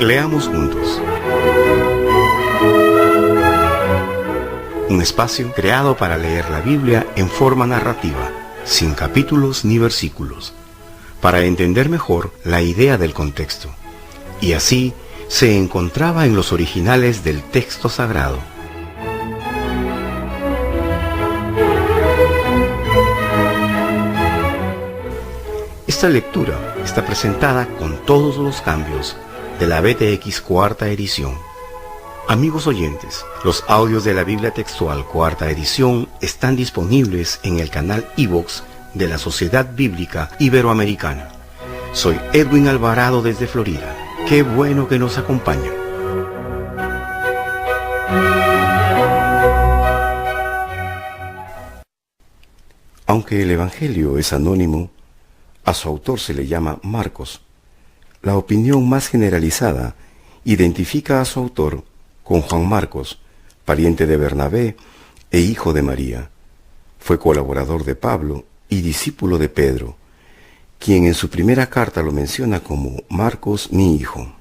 Leamos juntos. Un espacio creado para leer la Biblia en forma narrativa, sin capítulos ni versículos, para entender mejor la idea del contexto, y así se encontraba en los originales del texto sagrado. Esta lectura está presentada con todos los cambios de la BTX cuarta edición. Amigos oyentes, los audios de la Biblia Textual cuarta edición están disponibles en el canal iVoox de la Sociedad Bíblica Iberoamericana. Soy Edwin Alvarado desde Florida. Qué bueno que nos acompañan. Aunque el Evangelio es anónimo, a su autor se le llama Marcos. La opinión más generalizada identifica a su autor con Juan Marcos, pariente de Bernabé e hijo de María. Fue colaborador de Pablo y discípulo de Pedro, quien en su primera carta lo menciona como Marcos, mi hijo.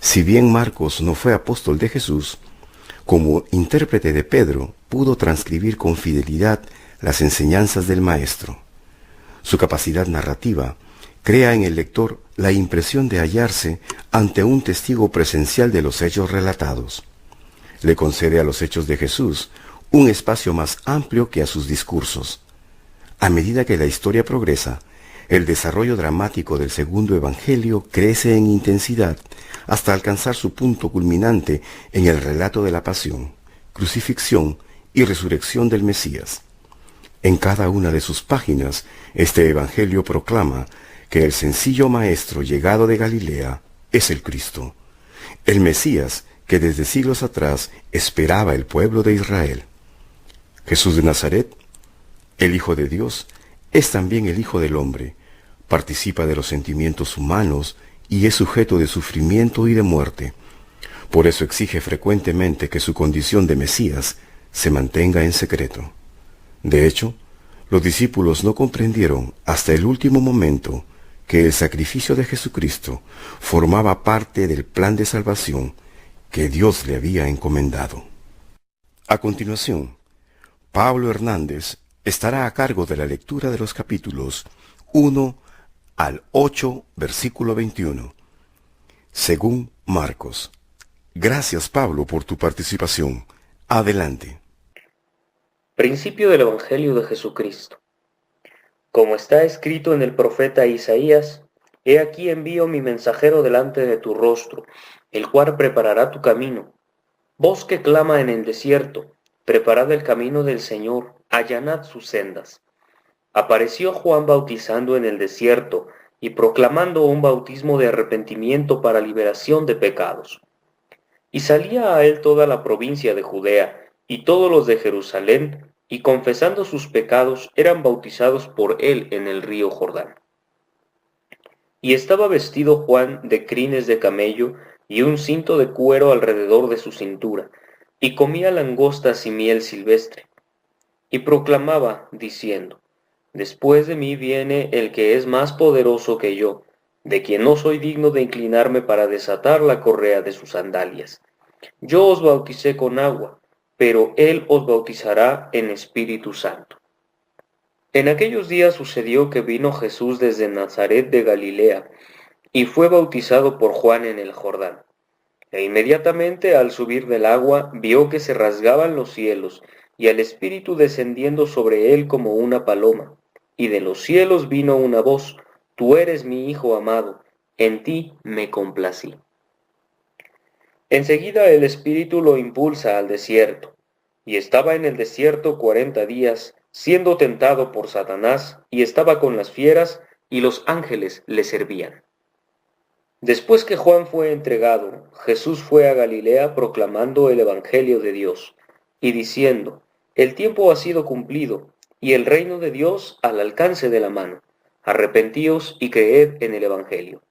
Si bien Marcos no fue apóstol de Jesús, como intérprete de Pedro pudo transcribir con fidelidad las enseñanzas del Maestro. Su capacidad narrativa crea en el lector la impresión de hallarse ante un testigo presencial de los hechos relatados. Le concede a los hechos de Jesús un espacio más amplio que a sus discursos. A medida que la historia progresa, el desarrollo dramático del segundo evangelio crece en intensidad hasta alcanzar su punto culminante en el relato de la pasión, crucifixión y resurrección del Mesías. En cada una de sus páginas, este evangelio proclama que el sencillo maestro llegado de Galilea es el Cristo, el Mesías que desde siglos atrás esperaba el pueblo de Israel. Jesús de Nazaret, el Hijo de Dios, es también el Hijo del Hombre, participa de los sentimientos humanos y es sujeto de sufrimiento y de muerte. Por eso exige frecuentemente que su condición de Mesías se mantenga en secreto. De hecho, los discípulos no comprendieron hasta el último momento que el sacrificio de Jesucristo formaba parte del plan de salvación que Dios le había encomendado. A continuación, Pablo Hernández estará a cargo de la lectura de los capítulos 1 al 8, versículo 21, según Marcos. Gracias, Pablo, por tu participación. Adelante. Principio del Evangelio de Jesucristo. Como está escrito en el profeta Isaías, he aquí envío mi mensajero delante de tu rostro, el cual preparará tu camino. Voz que clama en el desierto, preparad el camino del Señor, allanad sus sendas. Apareció Juan bautizando en el desierto y proclamando un bautismo de arrepentimiento para liberación de pecados. Y salía a él toda la provincia de Judea y todos los de Jerusalén, y confesando sus pecados eran bautizados por él en el río Jordán. Y estaba vestido Juan de crines de camello y un cinto de cuero alrededor de su cintura, y comía langostas y miel silvestre. Y proclamaba, diciendo, Después de mí viene el que es más poderoso que yo, de quien no soy digno de inclinarme para desatar la correa de sus sandalias. Yo os bauticé con agua, pero él os bautizará en Espíritu Santo. En aquellos días sucedió que vino Jesús desde Nazaret de Galilea, y fue bautizado por Juan en el Jordán. E inmediatamente al subir del agua vio que se rasgaban los cielos, y al Espíritu descendiendo sobre él como una paloma. Y de los cielos vino una voz, Tú eres mi Hijo amado, en ti me complací. Enseguida el Espíritu lo impulsa al desierto, y estaba en el desierto 40 días, siendo tentado por Satanás, y estaba con las fieras, y los ángeles le servían. Después que Juan fue entregado, Jesús fue a Galilea proclamando el Evangelio de Dios, y diciendo, El tiempo ha sido cumplido, y el reino de Dios al alcance de la mano. Arrepentíos y creed en el Evangelio.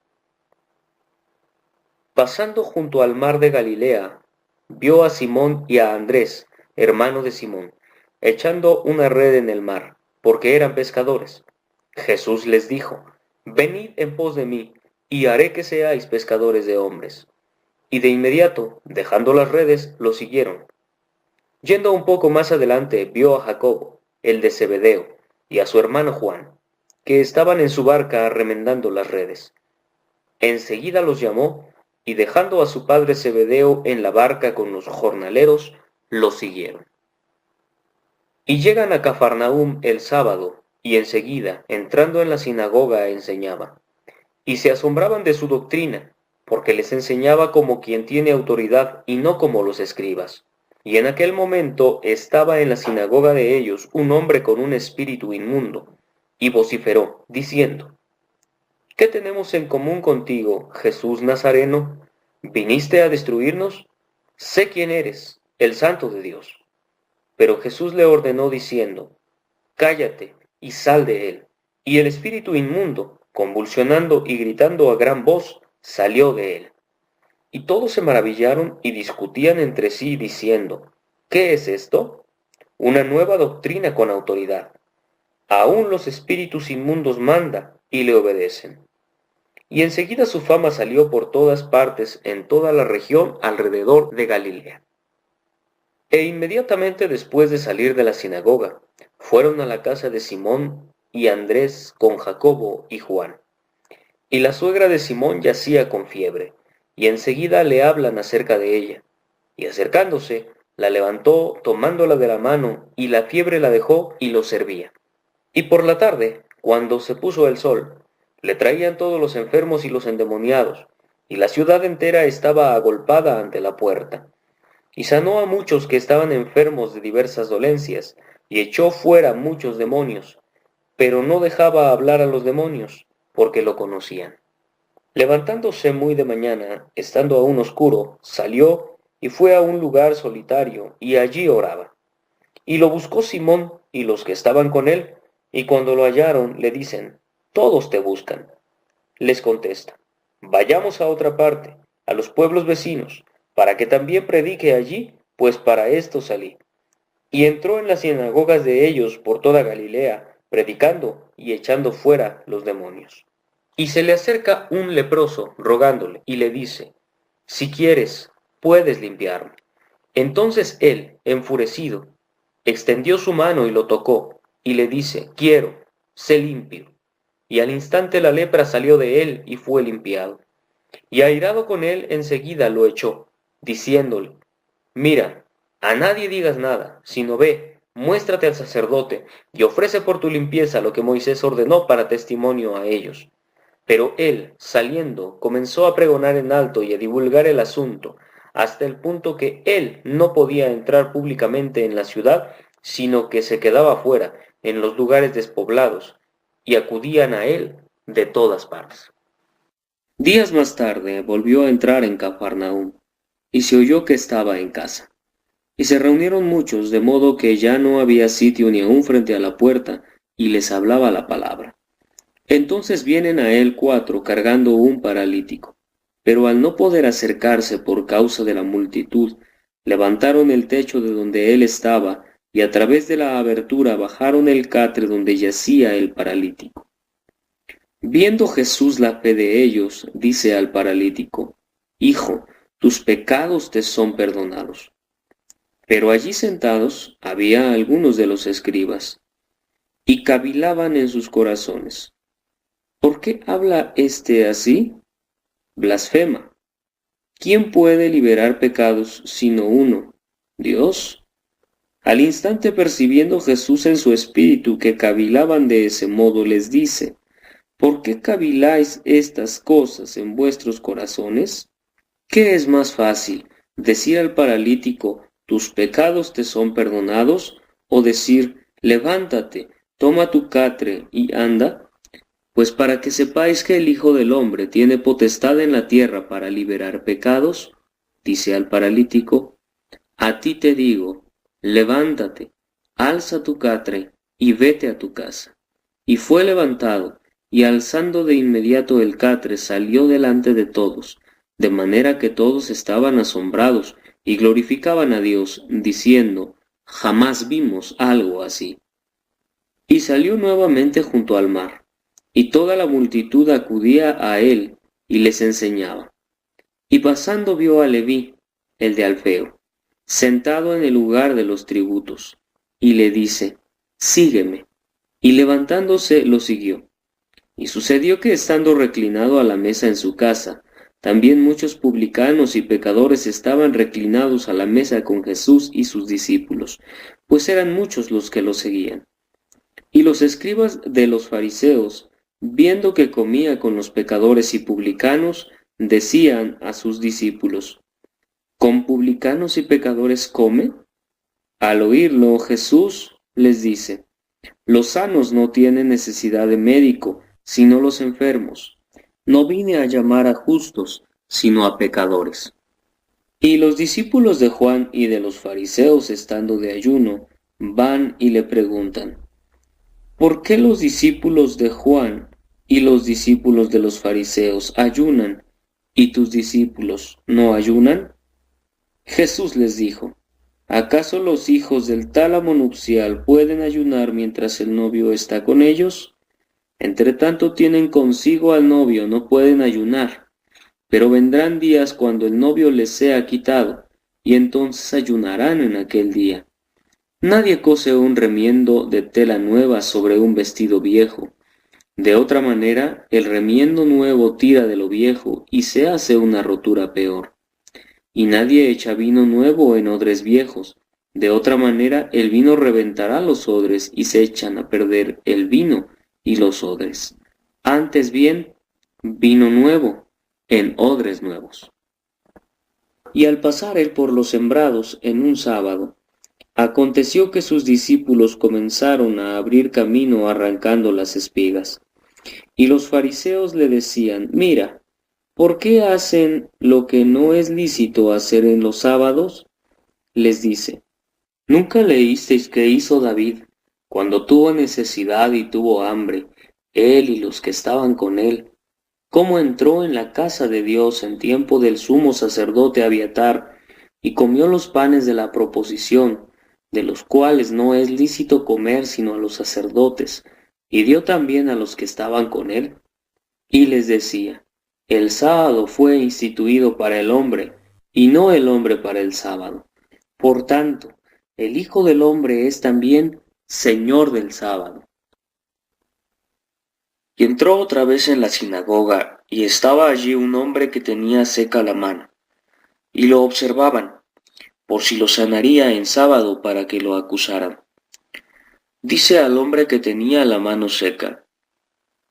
Pasando junto al mar de Galilea, vio a Simón y a Andrés, hermano de Simón, echando una red en el mar, porque eran pescadores. Jesús les dijo, Venid en pos de mí, y haré que seáis pescadores de hombres. y de inmediato, dejando las redes, lo siguieron. Yendo un poco más adelante, vio a Jacobo, el de Zebedeo, y a su hermano Juan, que estaban en su barca remendando las redes. Enseguida los llamó, y dejando a su padre Zebedeo en la barca con los jornaleros, lo siguieron. Y llegan a Cafarnaúm el sábado, y enseguida, entrando en la sinagoga, enseñaba. Y se asombraban de su doctrina, porque les enseñaba como quien tiene autoridad y no como los escribas. Y en aquel momento estaba en la sinagoga de ellos un hombre con un espíritu inmundo, y vociferó, diciendo: ¿Qué tenemos en común contigo, Jesús Nazareno? ¿Viniste a destruirnos? Sé quién eres, el Santo de Dios. Pero Jesús le ordenó diciendo: Cállate y sal de él. Y el espíritu inmundo, convulsionando y gritando a gran voz, salió de él. Y todos se maravillaron y discutían entre sí, diciendo: ¿Qué es esto? Una nueva doctrina con autoridad. Aún los espíritus inmundos manda y le obedecen. Y enseguida su fama salió por todas partes en toda la región alrededor de Galilea. E inmediatamente después de salir de la sinagoga, fueron a la casa de Simón y Andrés con Jacobo y Juan. Y la suegra de Simón yacía con fiebre, y enseguida le hablan acerca de ella. Y acercándose, la levantó tomándola de la mano, y la fiebre la dejó y lo servía. Y por la tarde, cuando se puso el sol, le traían todos los enfermos y los endemoniados, y la ciudad entera estaba agolpada ante la puerta. Y sanó a muchos que estaban enfermos de diversas dolencias, y echó fuera muchos demonios, pero no dejaba hablar a los demonios, porque lo conocían. Levantándose muy de mañana, estando aún oscuro, salió y fue a un lugar solitario, y allí oraba. Y lo buscó Simón y los que estaban con él, y cuando lo hallaron le dicen: Todos te buscan. Les contesta: Vayamos a otra parte, a los pueblos vecinos, para que también predique allí, pues para esto salí. Y entró en las sinagogas de ellos por toda Galilea, predicando y echando fuera los demonios. Y se le acerca un leproso, rogándole, y le dice: Si quieres, puedes limpiarme. Entonces él, enfurecido, extendió su mano y lo tocó, y le dice: Quiero, sé limpio. Y al instante la lepra salió de él y fue limpiado. Y airado con él, enseguida lo echó, diciéndole: Mira, a nadie digas nada, sino ve, muéstrate al sacerdote, y ofrece por tu limpieza lo que Moisés ordenó para testimonio a ellos. Pero él, saliendo, comenzó a pregonar en alto y a divulgar el asunto, hasta el punto que él no podía entrar públicamente en la ciudad, sino que se quedaba fuera, en los lugares despoblados, y acudían a él de todas partes. Días más tarde volvió a entrar en Cafarnaúm, y se oyó que estaba en casa. Y se reunieron muchos, de modo que ya no había sitio ni aun frente a la puerta, y les hablaba la palabra. Entonces vienen a él 4 cargando un paralítico, pero al no poder acercarse por causa de la multitud, levantaron el techo de donde él estaba, y a través de la abertura bajaron el catre donde yacía el paralítico. Viendo Jesús la fe de ellos, dice al paralítico: Hijo, tus pecados te son perdonados. Pero allí sentados había algunos de los escribas, y cavilaban en sus corazones: ¿Por qué habla éste así? Blasfema. ¿Quién puede liberar pecados sino uno, Dios? Al instante, percibiendo Jesús en su espíritu que cavilaban de ese modo, les dice: ¿Por qué caviláis estas cosas en vuestros corazones? ¿Qué es más fácil, decir al paralítico: tus pecados te son perdonados, o decir: levántate, toma tu catre y anda? Pues para que sepáis que el Hijo del Hombre tiene potestad en la tierra para liberar pecados, dice al paralítico: a ti te digo, levántate, alza tu catre y vete a tu casa. Y fue levantado, y alzando de inmediato el catre salió delante de todos, de manera que todos estaban asombrados y glorificaban a Dios, diciendo: jamás vimos algo así. Y salió nuevamente junto al mar, y toda la multitud acudía a él y les enseñaba. Y pasando vio a Leví, el de Alfeo, sentado en el lugar de los tributos, y le dice, sígueme. Y levantándose lo siguió. Y sucedió que estando reclinado a la mesa en su casa, también muchos publicanos y pecadores estaban reclinados a la mesa con Jesús y sus discípulos, pues eran muchos los que lo seguían. Y los escribas de los fariseos, viendo que comía con los pecadores y publicanos, decían a sus discípulos, ¿con publicanos y pecadores come? Al oírlo, Jesús les dice, los sanos no tienen necesidad de médico, sino los enfermos. No vine a llamar a justos, sino a pecadores. Y los discípulos de Juan y de los fariseos, estando de ayuno, van y le preguntan, ¿por qué los discípulos de Juan y los discípulos de los fariseos ayunan, y tus discípulos no ayunan? Jesús les dijo, ¿acaso los hijos del tálamo nupcial pueden ayunar mientras el novio está con ellos? Entre tanto tienen consigo al novio, no pueden ayunar. Pero vendrán días cuando el novio les sea quitado, y entonces ayunarán en aquel día. Nadie cose un remiendo de tela nueva sobre un vestido viejo. De otra manera, el remiendo nuevo tira de lo viejo y se hace una rotura peor. Y nadie echa vino nuevo en odres viejos. De otra manera, el vino reventará los odres y se echan a perder el vino y los odres. Antes bien, vino nuevo en odres nuevos. Y al pasar él por los sembrados en un sábado, aconteció que sus discípulos comenzaron a abrir camino arrancando las espigas. Y los fariseos le decían, mira, ¿por qué hacen lo que no es lícito hacer en los sábados? Les dice, ¿nunca leísteis qué hizo David cuando tuvo necesidad y tuvo hambre, él y los que estaban con él? ¿Cómo entró en la casa de Dios en tiempo del sumo sacerdote Abiatar y comió los panes de la proposición, de los cuales no es lícito comer sino a los sacerdotes, y dio también a los que estaban con él? Y les decía, el sábado fue instituido para el hombre, y no el hombre para el sábado. Por tanto, el Hijo del Hombre es también Señor del sábado. Y entró otra vez en la sinagoga, y estaba allí un hombre que tenía seca la mano, y lo observaban, por si lo sanaría en sábado para que lo acusaran. Dice al hombre que tenía la mano seca,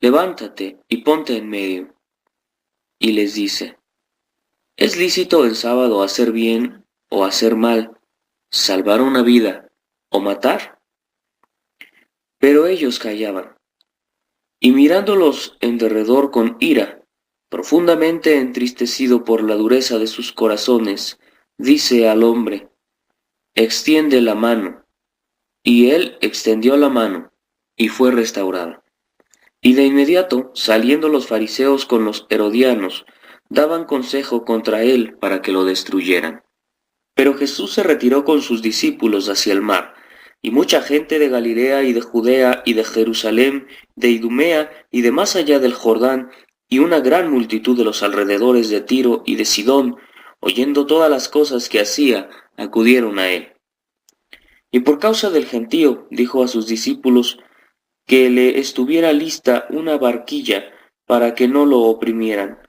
levántate y ponte en medio. Y les dice, ¿es lícito el sábado hacer bien o hacer mal, salvar una vida o matar? Pero ellos callaban. Y mirándolos en derredor con ira, profundamente entristecido por la dureza de sus corazones, dice al hombre, extiende la mano. Y él extendió la mano, y fue restaurada. Y de inmediato, saliendo los fariseos con los herodianos, daban consejo contra él para que lo destruyeran. Pero Jesús se retiró con sus discípulos hacia el mar, y mucha gente de Galilea y de Judea y de Jerusalén, de Idumea y de más allá del Jordán, y una gran multitud de los alrededores de Tiro y de Sidón, oyendo todas las cosas que hacía, acudieron a él. Y por causa del gentío, dijo a sus discípulos, que le estuviera lista una barquilla para que no lo oprimieran,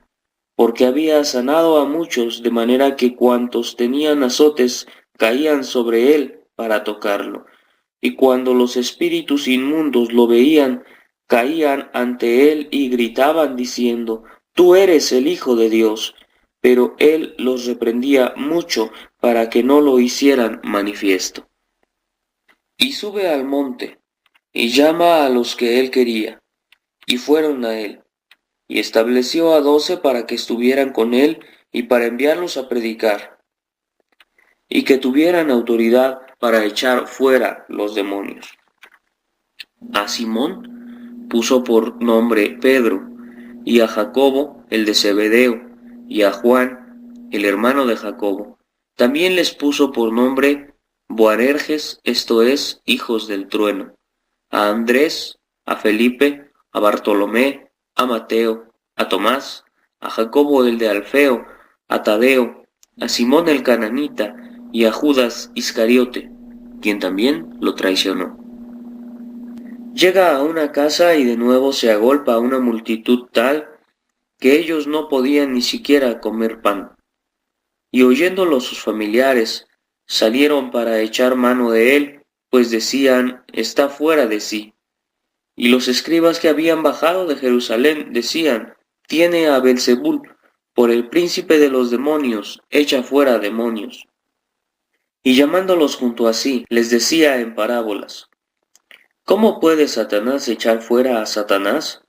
porque había sanado a muchos, de manera que cuantos tenían azotes caían sobre él para tocarlo. Y cuando los espíritus inmundos lo veían, caían ante él y gritaban diciendo, Tú eres el Hijo de Dios. Pero él los reprendía mucho para que no lo hicieran manifiesto. Y sube al monte, y llama a los que él quería, y fueron a él. Y estableció a 12 para que estuvieran con él y para enviarlos a predicar, y que tuvieran autoridad para echar fuera los demonios. A Simón puso por nombre Pedro, y a Jacobo, el de Zebedeo, y a Juan, el hermano de Jacobo. También les puso por nombre Boanerges, esto es, hijos del trueno, a Andrés, a Felipe, a Bartolomé, a Mateo, a Tomás, a Jacobo el de Alfeo, a Tadeo, a Simón el cananita y a Judas Iscariote, quien también lo traicionó. Llega a una casa y de nuevo se agolpa a una multitud tal que ellos no podían ni siquiera comer pan. Y oyéndolo sus familiares, salieron para echar mano de él, pues decían, está fuera de sí. Y los escribas que habían bajado de Jerusalén decían, tiene a Belzebul, por el príncipe de los demonios, echa fuera demonios. Y llamándolos junto a sí, les decía en parábolas, ¿cómo puede Satanás echar fuera a Satanás?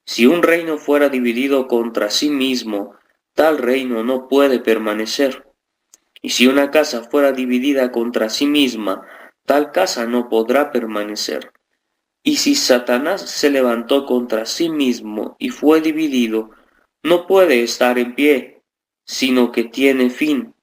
Si un reino fuera dividido contra sí mismo, tal reino no puede permanecer. Y si una casa fuera dividida contra sí misma, tal casa no podrá permanecer. Y si Satanás se levantó contra sí mismo y fue dividido, no puede estar en pie, sino que tiene fin.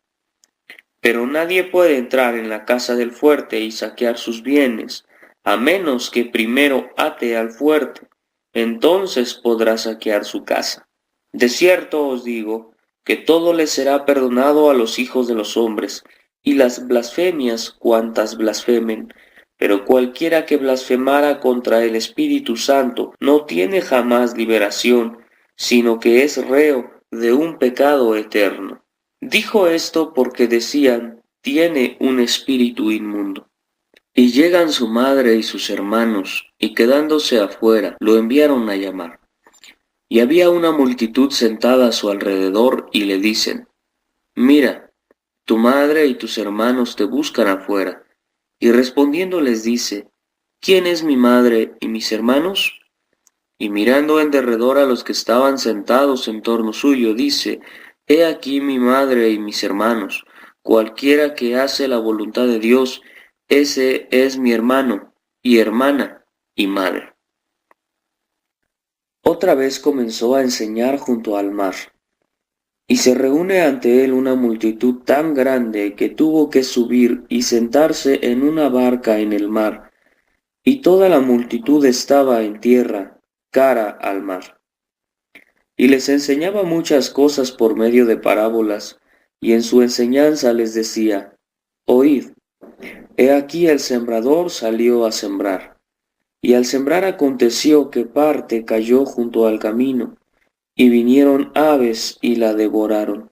Pero nadie puede entrar en la casa del fuerte y saquear sus bienes, a menos que primero ate al fuerte, entonces podrá saquear su casa. De cierto os digo, que todo les será perdonado a los hijos de los hombres, y las blasfemias cuantas blasfemen, pero cualquiera que blasfemara contra el Espíritu Santo no tiene jamás liberación, sino que es reo de un pecado eterno. Dijo esto porque decían, tiene un espíritu inmundo. Y llegan su madre y sus hermanos, y quedándose afuera, lo enviaron a llamar. Y había una multitud sentada a su alrededor, y le dicen, mira, tu madre y tus hermanos te buscan afuera. Y respondiendo les dice, ¿quién es mi madre y mis hermanos? Y mirando en derredor a los que estaban sentados en torno suyo, dice, he aquí mi madre y mis hermanos, cualquiera que hace la voluntad de Dios, ese es mi hermano, y hermana, y madre. Otra vez comenzó a enseñar junto al mar, y se reúne ante él una multitud tan grande que tuvo que subir y sentarse en una barca en el mar, y toda la multitud estaba en tierra, cara al mar. Y les enseñaba muchas cosas por medio de parábolas, y en su enseñanza les decía, oíd, he aquí el sembrador salió a sembrar. Y al sembrar aconteció que parte cayó junto al camino, y vinieron aves y la devoraron.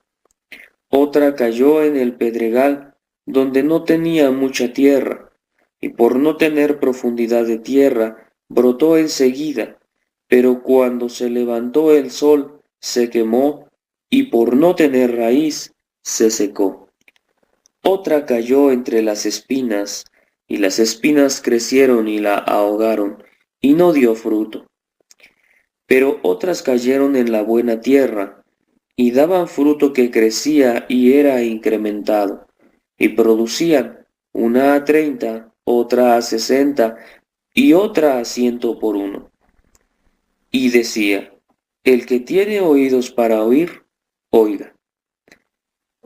Otra cayó en el pedregal, donde no tenía mucha tierra, y por no tener profundidad de tierra, brotó enseguida, pero cuando se levantó el sol, se quemó, y por no tener raíz, se secó. Otra cayó entre las espinas, y las espinas crecieron y la ahogaron, y no dio fruto. Pero otras cayeron en la buena tierra, y daban fruto que crecía y era incrementado, y producían una a 30, otra a 60, y otra a 100 por uno. Y decía, el que tiene oídos para oír, oiga.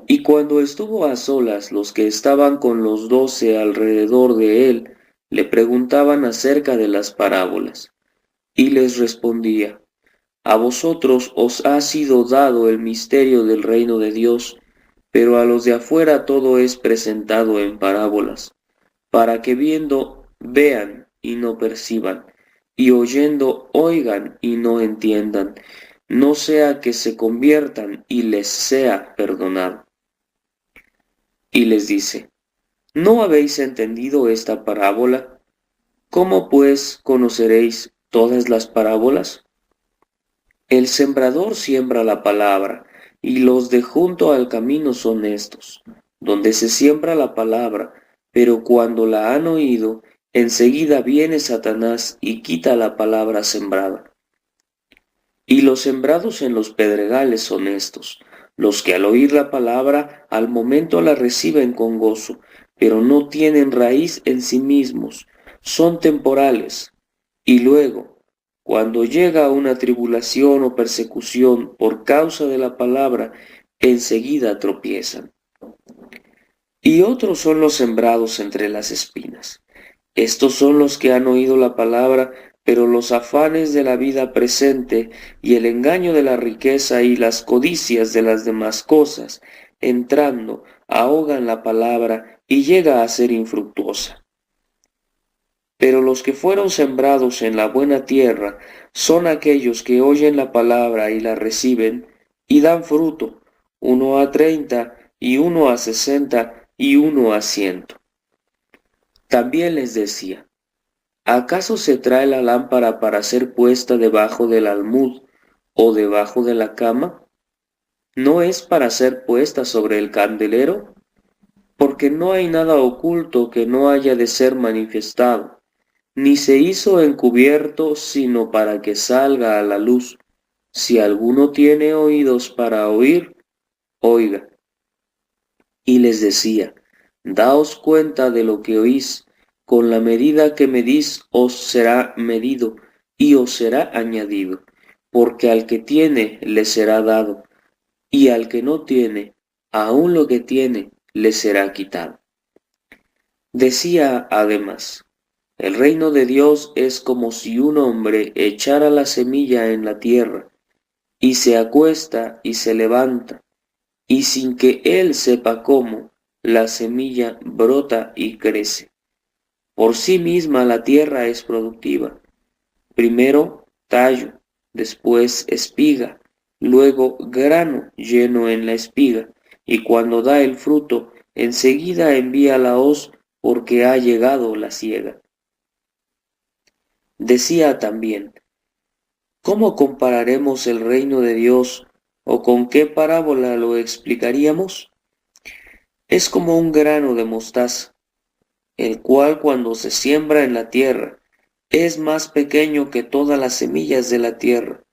Y cuando estuvo a solas, los que estaban con los 12 alrededor de él, le preguntaban acerca de las parábolas. Y les respondía, a vosotros os ha sido dado el misterio del reino de Dios, pero a los de afuera todo es presentado en parábolas, para que viendo vean y no perciban, y oyendo oigan y no entiendan, no sea que se conviertan y les sea perdonado. Y les dice, ¿no habéis entendido esta parábola? ¿Cómo pues conoceréis todas las parábolas? El sembrador siembra la palabra, y los de junto al camino son estos, donde se siembra la palabra, pero cuando la han oído, enseguida viene Satanás y quita la palabra sembrada. Y los sembrados en los pedregales son estos, los que al oír la palabra al momento la reciben con gozo, pero no tienen raíz en sí mismos, son temporales, y luego, cuando llega una tribulación o persecución por causa de la palabra, enseguida tropiezan. Y otros son los sembrados entre las espinas. Estos son los que han oído la palabra, Pero los afanes de la vida presente y el engaño de la riqueza y las codicias de las demás cosas, entrando, ahogan la palabra y llega a ser infructuosa. Pero los que fueron sembrados en la buena tierra son aquellos que oyen la palabra y la reciben y dan fruto, uno a 30 y uno a 60 y uno a 100. También les decía, ¿acaso se trae la lámpara para ser puesta debajo del almud o debajo de la cama? ¿No es para ser puesta sobre el candelero? Porque no hay nada oculto que no haya de ser manifestado, ni se hizo encubierto sino para que salga a la luz. Si alguno tiene oídos para oír, oiga. Y les decía, daos cuenta de lo que oís, con la medida que medís os será medido y os será añadido, porque al que tiene le será dado, y al que no tiene, aun lo que tiene le será quitado. Decía además, el reino de Dios es como si un hombre echara la semilla en la tierra, y se acuesta y se levanta, y sin que él sepa cómo, la semilla brota y crece. Por sí misma la tierra es productiva. Primero tallo, después espiga, luego grano lleno en la espiga, y cuando da el fruto, enseguida envía la hoz porque ha llegado la siega. Decía también, ¿cómo compararemos el reino de Dios o con qué parábola lo explicaríamos? Es como un grano de mostaza, el cual cuando se siembra en la tierra es más pequeño que todas las semillas de la tierra,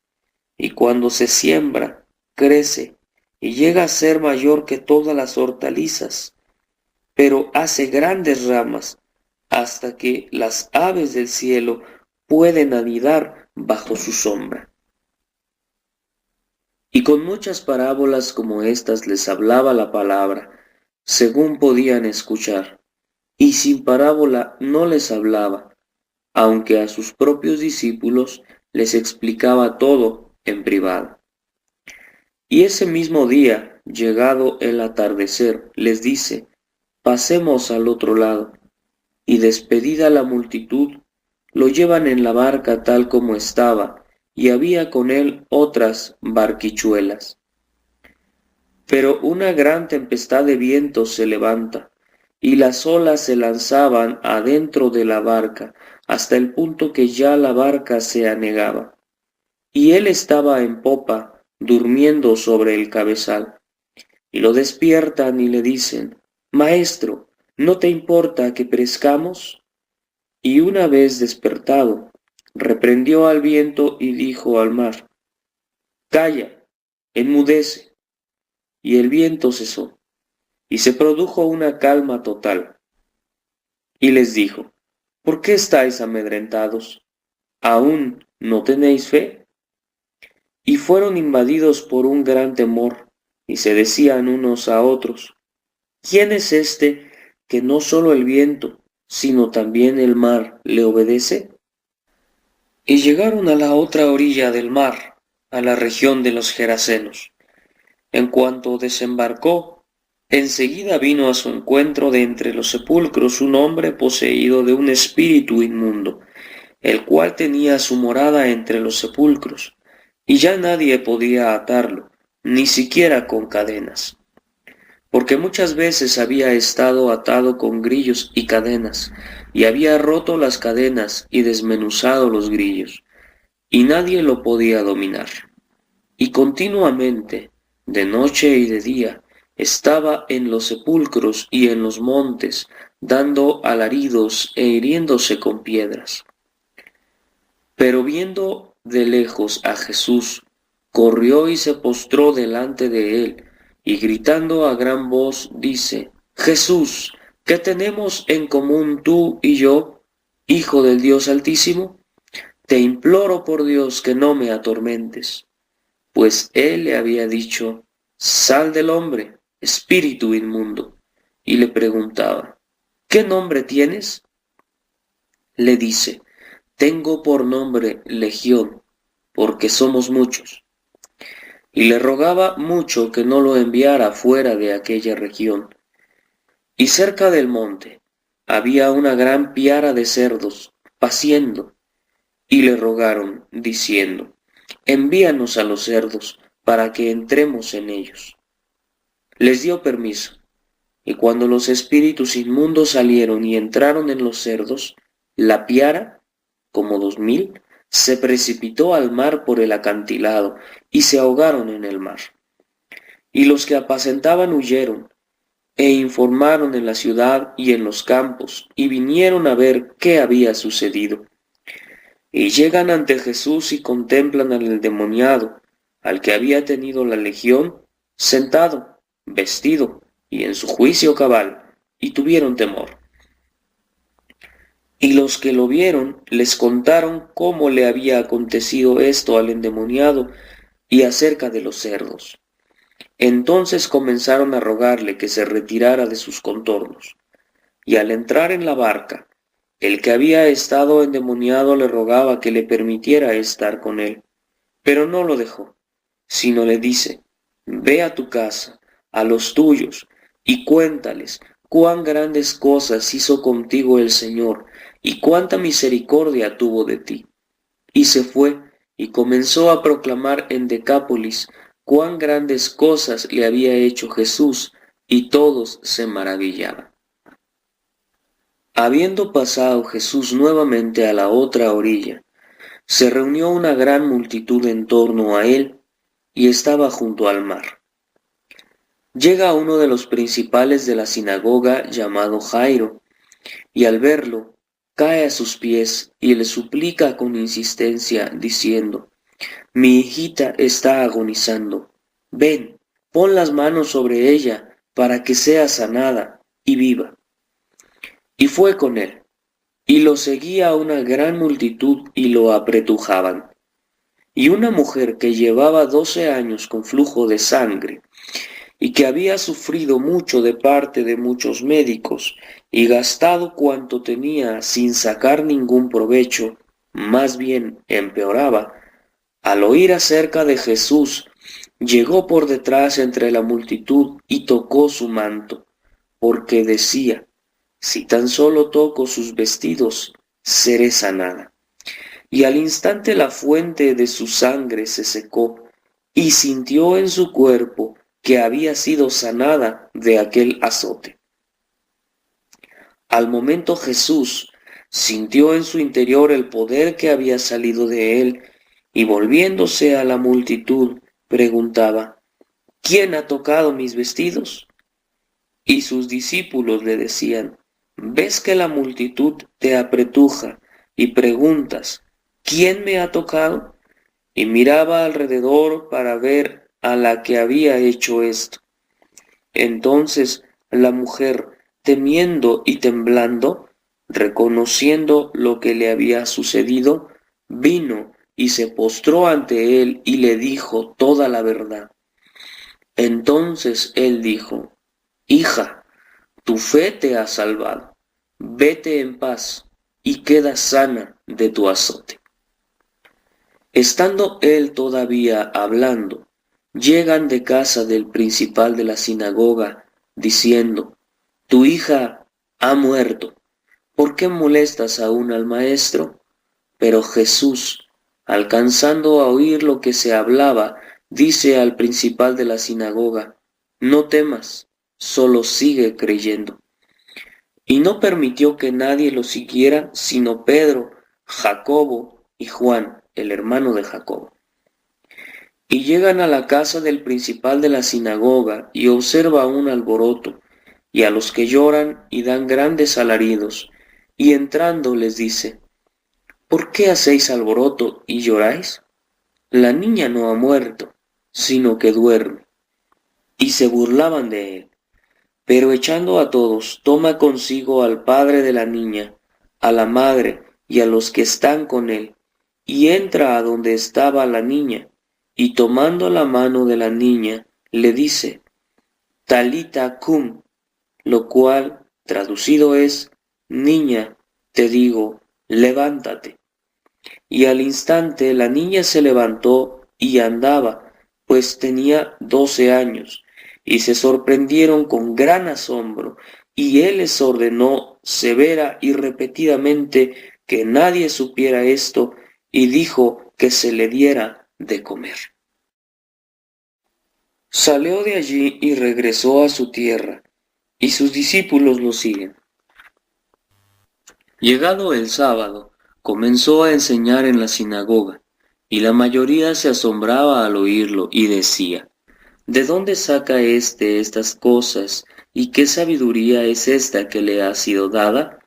y cuando se siembra crece y llega a ser mayor que todas las hortalizas, pero hace grandes ramas hasta que las aves del cielo pueden anidar bajo su sombra. Y con muchas parábolas como estas les hablaba la palabra, según podían escuchar, y sin parábola no les hablaba, aunque a sus propios discípulos les explicaba todo en privado. Y ese mismo día, llegado el atardecer, les dice, pasemos al otro lado, y despedida la multitud, lo llevan en la barca tal como estaba, y había con él otras barquichuelas. Pero una gran tempestad de viento se levanta, y las olas se lanzaban adentro de la barca, hasta el punto que ya la barca se anegaba. Y él estaba en popa, durmiendo sobre el cabezal. Y lo despiertan y le dicen, Maestro, ¿no te importa que perezcamos? Y una vez despertado, reprendió al viento y dijo al mar, Calla, enmudece. Y el viento cesó, y se produjo una calma total. Y les dijo, ¿por qué estáis amedrentados? ¿Aún no tenéis fe? Y fueron invadidos por un gran temor, y se decían unos a otros, ¿quién es este que no solo el viento, sino también el mar le obedece? Y llegaron a la otra orilla del mar, a la región de los Gerasenos. En cuanto desembarcó, enseguida vino a su encuentro de entre los sepulcros un hombre poseído de un espíritu inmundo, el cual tenía su morada entre los sepulcros, y ya nadie podía atarlo, ni siquiera con cadenas, porque muchas veces había estado atado con grillos y cadenas, y había roto las cadenas y desmenuzado los grillos, y nadie lo podía dominar. Y continuamente, de noche y de día, estaba en los sepulcros y en los montes, dando alaridos e hiriéndose con piedras. Pero viendo de lejos a Jesús, corrió y se postró delante de él, y gritando a gran voz dice, Jesús, ¿qué tenemos en común tú y yo, Hijo del Dios Altísimo? Te imploro por Dios que no me atormentes. Pues él le había dicho, sal del hombre, espíritu inmundo, y le preguntaba, ¿qué nombre tienes? Le dice, tengo por nombre Legión, porque somos muchos. Y le rogaba mucho que no lo enviara fuera de aquella región. Y cerca del monte había una gran piara de cerdos paciendo, y le rogaron, diciendo, envíanos a los cerdos, para que entremos en ellos. Les dio permiso, y cuando los espíritus inmundos salieron y entraron en los cerdos, la piara, como 2000, se precipitó al mar por el acantilado, y se ahogaron en el mar. Y los que apacentaban huyeron, e informaron en la ciudad y en los campos, y vinieron a ver qué había sucedido. Y llegan ante Jesús y contemplan al endemoniado, al que había tenido la legión, sentado, vestido, y en su juicio cabal, y tuvieron temor. Y los que lo vieron les contaron cómo le había acontecido esto al endemoniado y acerca de los cerdos. Entonces comenzaron a rogarle que se retirara de sus contornos. Y al entrar en la barca, el que había estado endemoniado le rogaba que le permitiera estar con él, pero no lo dejó, sino le dice, ve a tu casa, a los tuyos, y cuéntales cuán grandes cosas hizo contigo el Señor, y cuánta misericordia tuvo de ti. Y se fue, y comenzó a proclamar en Decápolis cuán grandes cosas le había hecho Jesús, y todos se maravillaban. Habiendo pasado Jesús nuevamente a la otra orilla, se reunió una gran multitud en torno a él, y estaba junto al mar. Llega uno de los principales de la sinagoga llamado Jairo, y al verlo, cae a sus pies y le suplica con insistencia, diciendo, mi hijita está agonizando. Ven, pon las manos sobre ella para que sea sanada y viva. Y fue con él, y lo seguía una gran multitud y lo apretujaban. Y una mujer que llevaba 12 años con flujo de sangre, y que había sufrido mucho de parte de muchos médicos, y gastado cuanto tenía sin sacar ningún provecho, más bien empeoraba, al oír acerca de Jesús, llegó por detrás entre la multitud y tocó su manto, porque decía, si tan solo toco sus vestidos, seré sanada. Y al instante la fuente de su sangre se secó, y sintió en su cuerpo que había sido sanada de aquel azote. Al momento Jesús sintió en su interior el poder que había salido de él, y volviéndose a la multitud, preguntaba, ¿quién ha tocado mis vestidos? Y sus discípulos le decían, ¿ves que la multitud te apretuja y preguntas, ¿quién me ha tocado? Y miraba alrededor para ver a la que había hecho esto. Entonces la mujer, temiendo y temblando, reconociendo lo que le había sucedido, vino y se postró ante él y le dijo toda la verdad. Entonces él dijo, hija, tu fe te ha salvado, vete en paz y queda sana de tu azote. Estando él todavía hablando, llegan de casa del principal de la sinagoga, diciendo, tu hija ha muerto, ¿por qué molestas aún al maestro? Pero Jesús, alcanzando a oír lo que se hablaba, dice al principal de la sinagoga, no temas, solo sigue creyendo. Y no permitió que nadie lo siguiera, sino Pedro, Jacobo y Juan, el hermano de Jacobo. Y llegan a la casa del principal de la sinagoga y observa un alboroto, y a los que lloran y dan grandes alaridos, y entrando les dice, ¿por qué hacéis alboroto y lloráis? La niña no ha muerto, sino que duerme. Y se burlaban de él. Pero echando a todos, toma consigo al padre de la niña, a la madre y a los que están con él, y entra a donde estaba la niña, y tomando la mano de la niña, le dice, Talita cum, lo cual traducido es, niña, te digo, levántate. y al instante la niña se levantó y andaba, pues tenía 12 años, y se sorprendieron con gran asombro, y él les ordenó severa y repetidamente que nadie supiera esto, y dijo que se le diera de comer. Salió de allí y regresó a su tierra, y sus discípulos lo siguen. Llegado el sábado, comenzó a enseñar en la sinagoga, y la mayoría se asombraba al oírlo y decía, ¿de dónde saca éste estas cosas? ¿Y qué sabiduría es esta que le ha sido dada?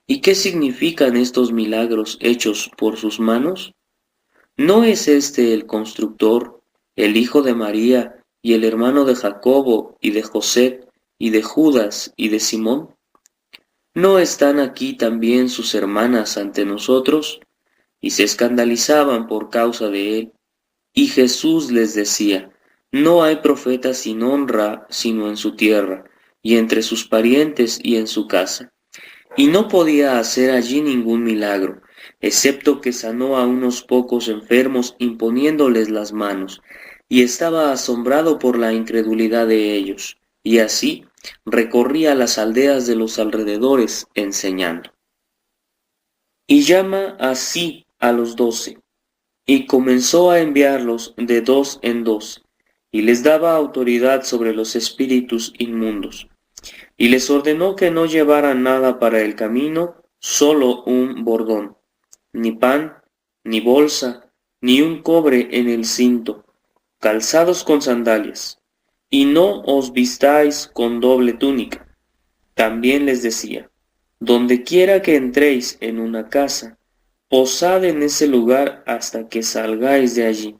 ¿Y qué significan estos milagros hechos por sus manos? ¿No es este el constructor, el hijo de María, y el hermano de Jacobo, y de José, y de Judas, y de Simón? ¿No están aquí también sus hermanas ante nosotros? Y se escandalizaban por causa de él. Y Jesús les decía, no hay profeta sin honra sino en su tierra, y entre sus parientes y en su casa. Y no podía hacer allí ningún milagro, excepto que sanó a unos pocos enfermos imponiéndoles las manos, y estaba asombrado por la incredulidad de ellos, y así recorría las aldeas de los alrededores enseñando. Y llama así a los 12, y comenzó a enviarlos de 2 en 2, y les daba autoridad sobre los espíritus inmundos. Y les ordenó que no llevaran nada para el camino, solo un bordón, ni pan, ni bolsa, ni un cobre en el cinto, calzados con sandalias, y no os vistáis con doble túnica. También les decía, donde quiera que entréis en una casa, posad en ese lugar hasta que salgáis de allí.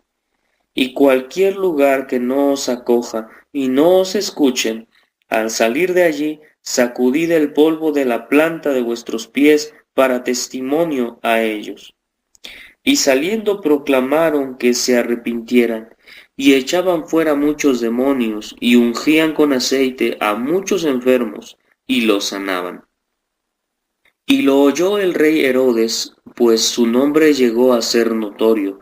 Y cualquier lugar que no os acoja y no os escuchen, al salir de allí, sacudid el polvo de la planta de vuestros pies para testimonio a ellos. Y saliendo proclamaron que se arrepintieran, y echaban fuera muchos demonios, y ungían con aceite a muchos enfermos, y los sanaban. Y lo oyó el rey Herodes, pues su nombre llegó a ser notorio,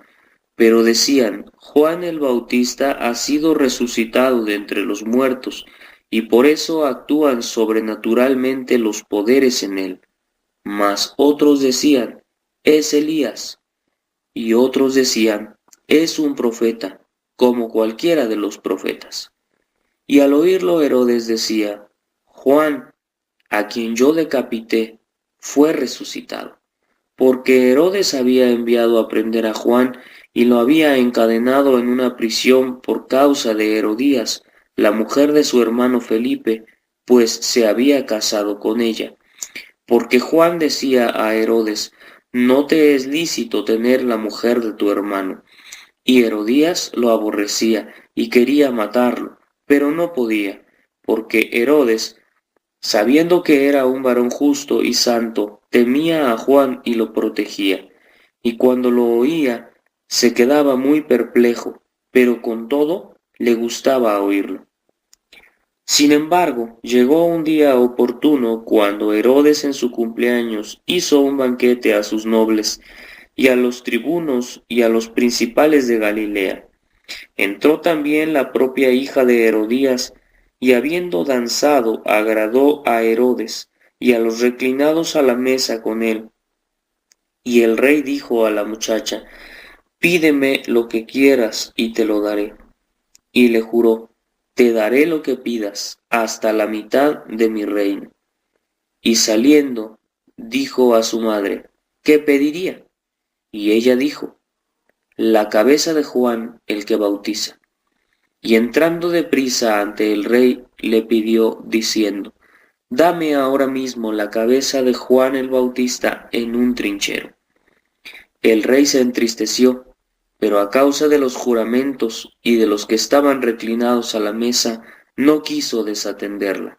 pero decían, Juan el Bautista ha sido resucitado de entre los muertos, y por eso actúan sobrenaturalmente los poderes en él. Mas otros decían, es Elías, y otros decían, es un profeta, como cualquiera de los profetas. Y al oírlo Herodes decía, Juan, a quien yo decapité, fue resucitado, porque Herodes había enviado a prender a Juan y lo había encadenado en una prisión por causa de Herodías, la mujer de su hermano Felipe, pues se había casado con ella. Porque Juan decía a Herodes, no te es lícito tener la mujer de tu hermano. Y Herodías lo aborrecía y quería matarlo, pero no podía, porque Herodes, sabiendo que era un varón justo y santo, temía a Juan y lo protegía. Y cuando lo oía, se quedaba muy perplejo, pero con todo le gustaba oírlo. Sin embargo, llegó un día oportuno cuando Herodes en su cumpleaños hizo un banquete a sus nobles y a los tribunos y a los principales de Galilea. Entró también la propia hija de Herodías, y habiendo danzado agradó a Herodes y a los reclinados a la mesa con él. Y el rey dijo a la muchacha, pídeme lo que quieras y te lo daré. Y le juró, te daré lo que pidas, hasta la mitad de mi reino. Y saliendo, dijo a su madre, ¿qué pediría? Y ella dijo, la cabeza de Juan el que bautiza. Y entrando deprisa ante el rey, le pidió, diciendo, dame ahora mismo la cabeza de Juan el Bautista en un trinchero. El rey se entristeció, pero a causa de los juramentos y de los que estaban reclinados a la mesa, no quiso desatenderla.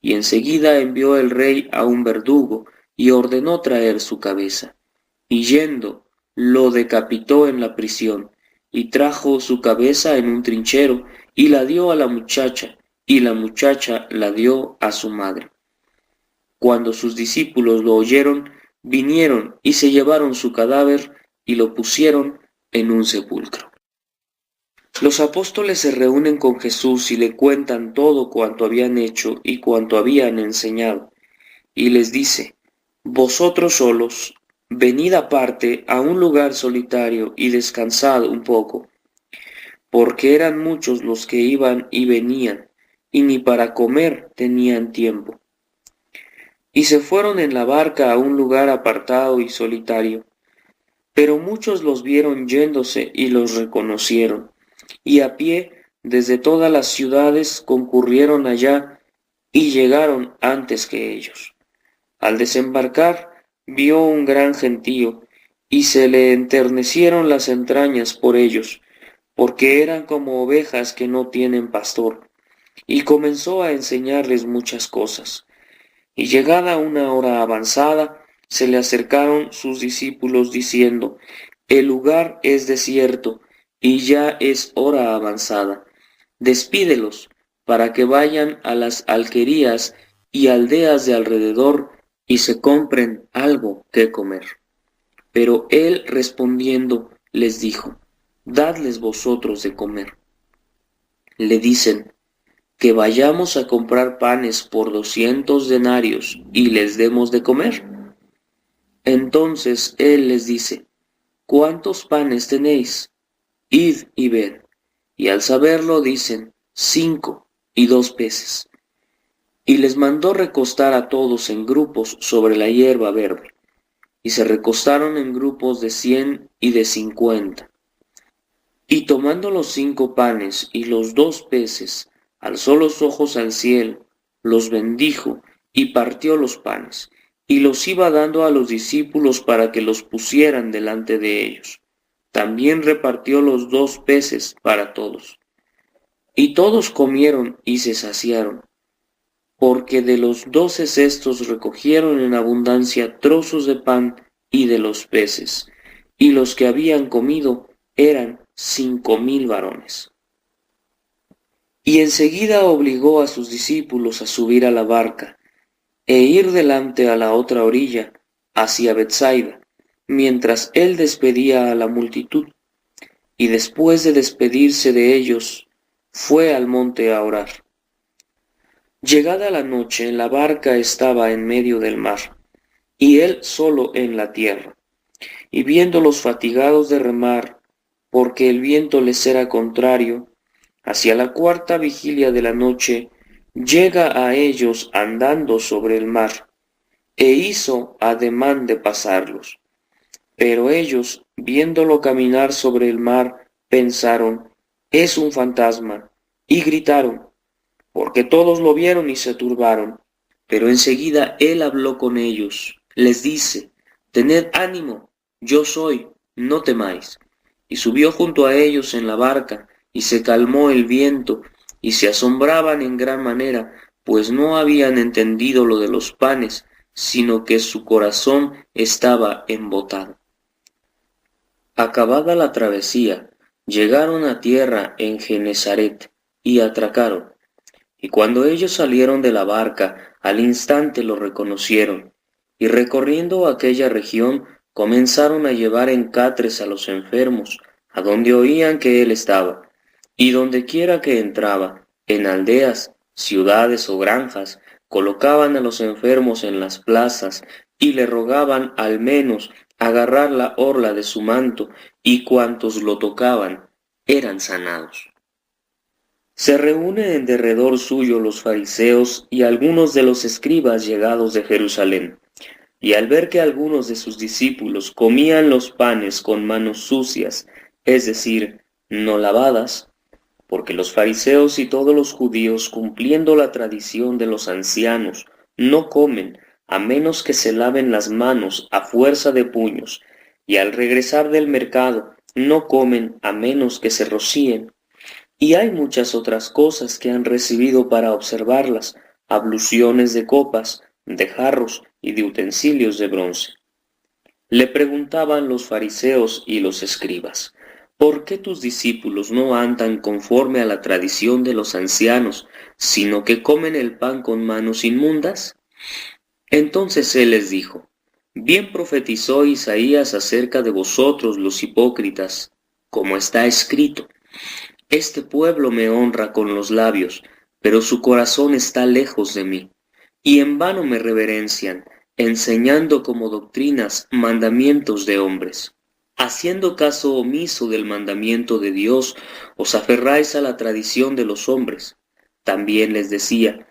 Y enseguida envió el rey a un verdugo y ordenó traer su cabeza. Y yendo, lo decapitó en la prisión, y trajo su cabeza en un trinchero, y la dio a la muchacha, y la muchacha la dio a su madre. Cuando sus discípulos lo oyeron, vinieron y se llevaron su cadáver, y lo pusieron en un sepulcro. Los apóstoles se reúnen con Jesús y le cuentan todo cuanto habían hecho y cuanto habían enseñado, y les dice: vosotros solos, venid aparte a un lugar solitario y descansad un poco, porque eran muchos los que iban y venían, y ni para comer tenían tiempo. Y se fueron en la barca a un lugar apartado y solitario, pero muchos los vieron yéndose y los reconocieron, y a pie desde todas las ciudades concurrieron allá y llegaron antes que ellos. Al desembarcar, vio un gran gentío, y se le enternecieron las entrañas por ellos, porque eran como ovejas que no tienen pastor, y comenzó a enseñarles muchas cosas. Y llegada una hora avanzada, se le acercaron sus discípulos diciendo: el lugar es desierto, y ya es hora avanzada. Despídelos, para que vayan a las alquerías y aldeas de alrededor, y se compren algo que comer. Pero él respondiendo les dijo: dadles vosotros de comer. Le dicen: que vayamos a comprar panes por 200 denarios y les demos de comer. Entonces él les dice: ¿cuántos panes tenéis? Id y ved. Y al saberlo dicen: 5 y 2 peces. Y les mandó recostar a todos en grupos sobre la hierba verde. Y se recostaron en grupos de 100 y de 50. Y tomando los 5 panes y los 2 peces, alzó los ojos al cielo, los bendijo y partió los panes, y los iba dando a los discípulos para que los pusieran delante de ellos. También repartió los 2 peces para todos. Y todos comieron y se saciaron, porque de los 12 cestos recogieron en abundancia trozos de pan y de los peces, y los que habían comido eran 5,000 varones. Y enseguida obligó a sus discípulos a subir a la barca e ir delante a la otra orilla, hacia Betsaida, mientras él despedía a la multitud. Y después de despedirse de ellos, fue al monte a orar. Llegada la noche, la barca estaba en medio del mar, y él solo en la tierra. Y viéndolos fatigados de remar, porque el viento les era contrario, hacia la 4ª vigilia de la noche, llega a ellos andando sobre el mar, e hizo ademán de pasarlos. Pero ellos, viéndolo caminar sobre el mar, pensaron: es un fantasma, y gritaron, porque todos lo vieron y se turbaron. Pero enseguida él habló con ellos, les dice: tened ánimo, yo soy, no temáis. Y subió junto a ellos en la barca, y se calmó el viento, y se asombraban en gran manera, pues no habían entendido lo de los panes, sino que su corazón estaba embotado. Acabada la travesía, llegaron a tierra en Genesaret, y atracaron. Y cuando ellos salieron de la barca, al instante lo reconocieron, y recorriendo aquella región, comenzaron a llevar en catres a los enfermos, a donde oían que él estaba, y donde quiera que entraba, en aldeas, ciudades o granjas, colocaban a los enfermos en las plazas, y le rogaban al menos agarrar la orla de su manto, y cuantos lo tocaban eran sanados. Se reúnen en derredor suyo los fariseos y algunos de los escribas llegados de Jerusalén. Y al ver que algunos de sus discípulos comían los panes con manos sucias, es decir, no lavadas, porque los fariseos y todos los judíos, cumpliendo la tradición de los ancianos, no comen a menos que se laven las manos a fuerza de puños, y al regresar del mercado no comen a menos que se rocíen. Y hay muchas otras cosas que han recibido para observarlas: abluciones de copas, de jarros y de utensilios de bronce. Le preguntaban los fariseos y los escribas: ¿por qué tus discípulos no andan conforme a la tradición de los ancianos, sino que comen el pan con manos inmundas? Entonces él les dijo: Bien profetizó Isaías acerca de vosotros los hipócritas, como está escrito: Este pueblo me honra con los labios, pero su corazón está lejos de mí, y en vano me reverencian, enseñando como doctrinas mandamientos de hombres. Haciendo caso omiso del mandamiento de Dios, os aferráis a la tradición de los hombres. También les decía: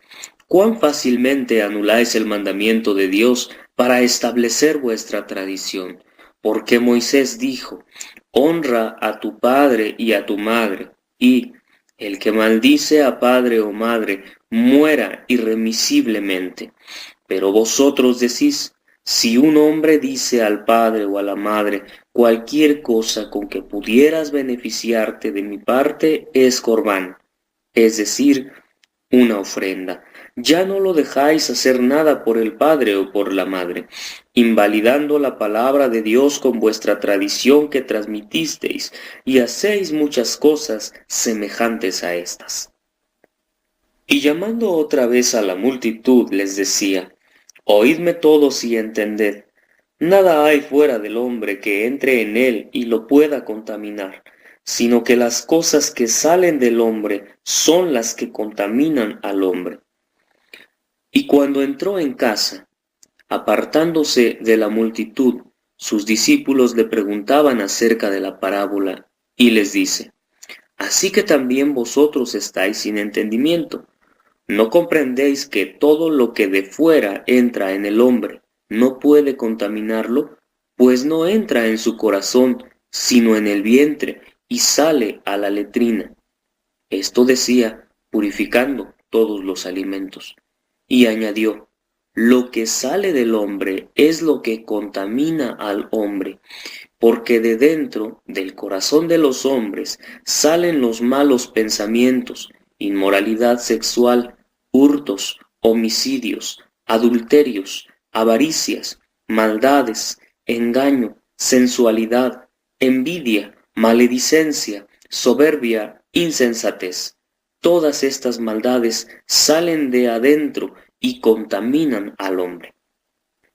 cuán fácilmente anuláis el mandamiento de Dios para establecer vuestra tradición, porque Moisés dijo: honra a tu padre y a tu madre, y el que maldice a padre o madre muera irremisiblemente. Pero vosotros decís: si un hombre dice al padre o a la madre: cualquier cosa con que pudieras beneficiarte de mi parte es corbán, es decir, una ofrenda. Ya no lo dejáis hacer nada por el padre o por la madre, invalidando la palabra de Dios con vuestra tradición que transmitisteis, y hacéis muchas cosas semejantes a estas. Y llamando otra vez a la multitud les decía: oídme todos y entended. Nada hay fuera del hombre que entre en él y lo pueda contaminar, sino que las cosas que salen del hombre son las que contaminan al hombre. Y cuando entró en casa, apartándose de la multitud, sus discípulos le preguntaban acerca de la parábola, y les dice: así que también vosotros estáis sin entendimiento. ¿No comprendéis que todo lo que de fuera entra en el hombre no puede contaminarlo? Pues no entra en su corazón, sino en el vientre, y sale a la letrina. Esto decía, purificando todos los alimentos. Y añadió: lo que sale del hombre es lo que contamina al hombre, porque de dentro del corazón de los hombres salen los malos pensamientos, inmoralidad sexual, hurtos, homicidios, adulterios, avaricias, maldades, engaño, sensualidad, envidia, maledicencia, soberbia, insensatez. Todas estas maldades salen de adentro y contaminan al hombre.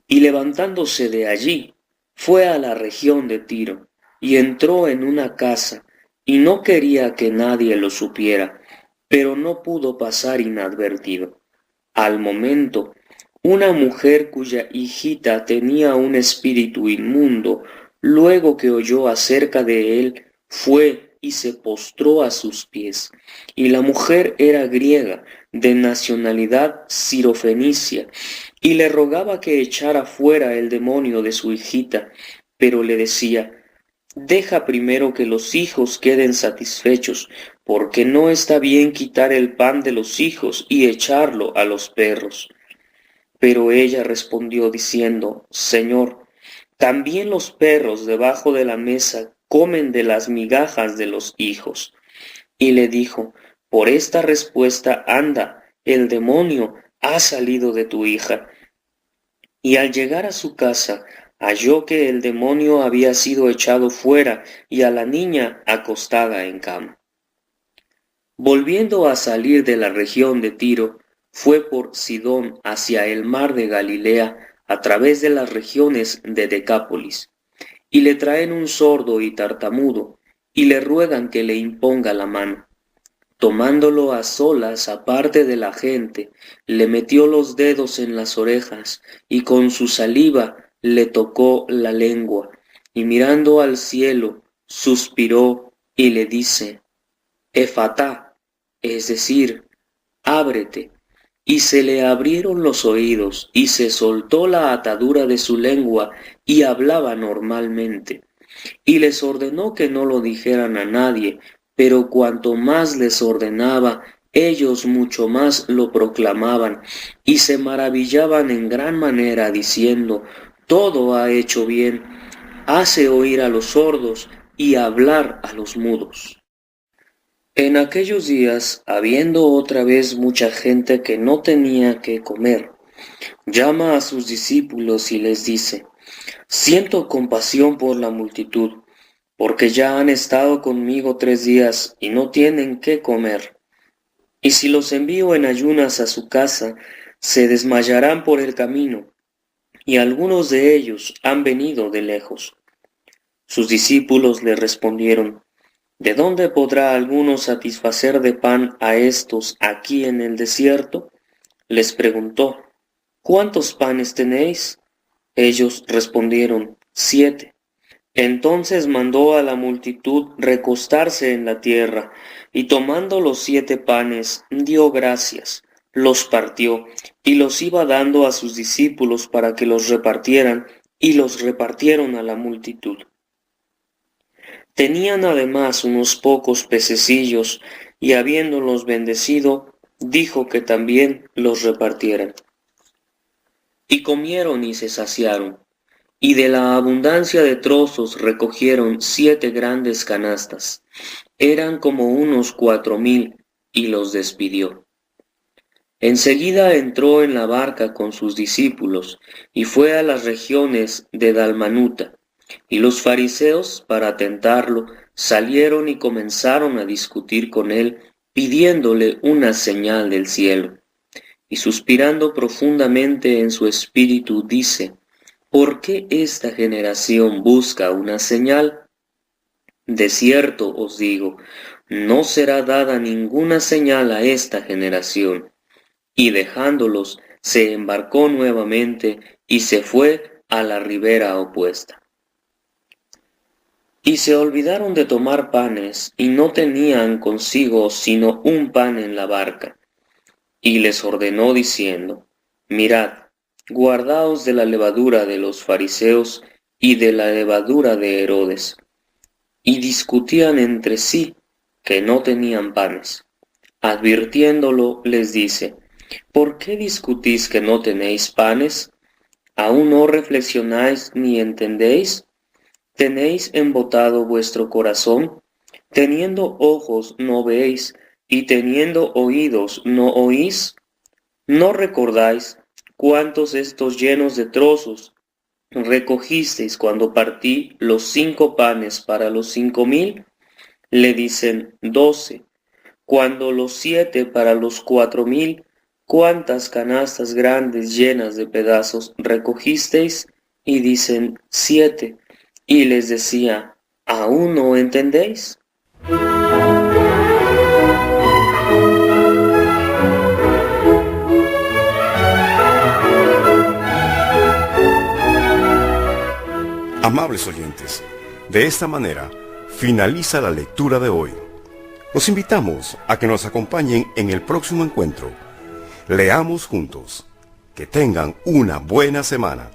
Y levantándose de allí, fue a la región de Tiro, y entró en una casa, y no quería que nadie lo supiera, pero no pudo pasar inadvertido. Al momento, una mujer cuya hijita tenía un espíritu inmundo, luego que oyó acerca de él, fue y se postró a sus pies. Y la mujer era griega, de nacionalidad sirofenicia, y le rogaba que echara fuera el demonio de su hijita, pero le decía: deja primero que los hijos queden satisfechos, porque no está bien quitar el pan de los hijos y echarlo a los perros. Pero ella respondió diciendo: Señor, también los perros debajo de la mesa comen de las migajas de los hijos. Y le dijo: por esta respuesta anda, el demonio ha salido de tu hija. Y al llegar a su casa, halló que el demonio había sido echado fuera y a la niña acostada en cama. Volviendo a salir de la región de Tiro, fue por Sidón hacia el mar de Galilea a través de las regiones de Decápolis. Y le traen un sordo y tartamudo, y le ruegan que le imponga la mano. Tomándolo a solas aparte de la gente, le metió los dedos en las orejas y con su saliva le tocó la lengua, y mirando al cielo, suspiró y le dice: Efatá, es decir, ábrete. Y se le abrieron los oídos y se soltó la atadura de su lengua y hablaba normalmente. Y les ordenó que no lo dijeran a nadie, pero cuanto más les ordenaba, ellos mucho más lo proclamaban, y se maravillaban en gran manera, diciendo: todo ha hecho bien, hace oír a los sordos y hablar a los mudos. En aquellos días, habiendo otra vez mucha gente que no tenía que comer, llama a sus discípulos y les dice: siento compasión por la multitud, porque ya han estado conmigo 3 días y no tienen qué comer. Y si los envío en ayunas a su casa, se desmayarán por el camino, y algunos de ellos han venido de lejos. Sus discípulos le respondieron, ¿de dónde podrá alguno satisfacer de pan a estos aquí en el desierto? Les preguntó, ¿cuántos panes tenéis? Ellos respondieron, 7. Entonces mandó a la multitud recostarse en la tierra, y tomando los 7 panes, dio gracias, los partió, y los iba dando a sus discípulos para que los repartieran, y los repartieron a la multitud. Tenían además unos pocos pececillos, y habiéndolos bendecido, dijo que también los repartieran. Y comieron y se saciaron, y de la abundancia de trozos recogieron 7 grandes canastas. Eran como unos 4,000, y los despidió. Enseguida entró en la barca con sus discípulos, y fue a las regiones de Dalmanuta. Y los fariseos, para tentarlo, salieron y comenzaron a discutir con él, pidiéndole una señal del cielo. Y suspirando profundamente en su espíritu, dice, ¿por qué esta generación busca una señal? De cierto os digo, no será dada ninguna señal a esta generación. Y dejándolos, se embarcó nuevamente y se fue a la ribera opuesta. Y se olvidaron de tomar panes, y no tenían consigo sino un pan en la barca. Y les ordenó diciendo, mirad, guardaos de la levadura de los fariseos y de la levadura de Herodes. Y discutían entre sí que no tenían panes. Advirtiéndolo, les dice, ¿por qué discutís que no tenéis panes? ¿Aún no reflexionáis ni entendéis? ¿Tenéis embotado vuestro corazón? Teniendo ojos no veis, y teniendo oídos no oís. ¿No recordáis cuántos estos llenos de trozos recogisteis cuando partí los 5 panes para los 5,000? Le dicen 12. Cuando los 7 para los 4,000, ¿cuántas canastas grandes llenas de pedazos recogisteis? Y dicen 7. Y les decía, ¿aún no entendéis? Amables oyentes, de esta manera finaliza la lectura de hoy. Los invitamos a que nos acompañen en el próximo encuentro. Leamos juntos. Que tengan una buena semana.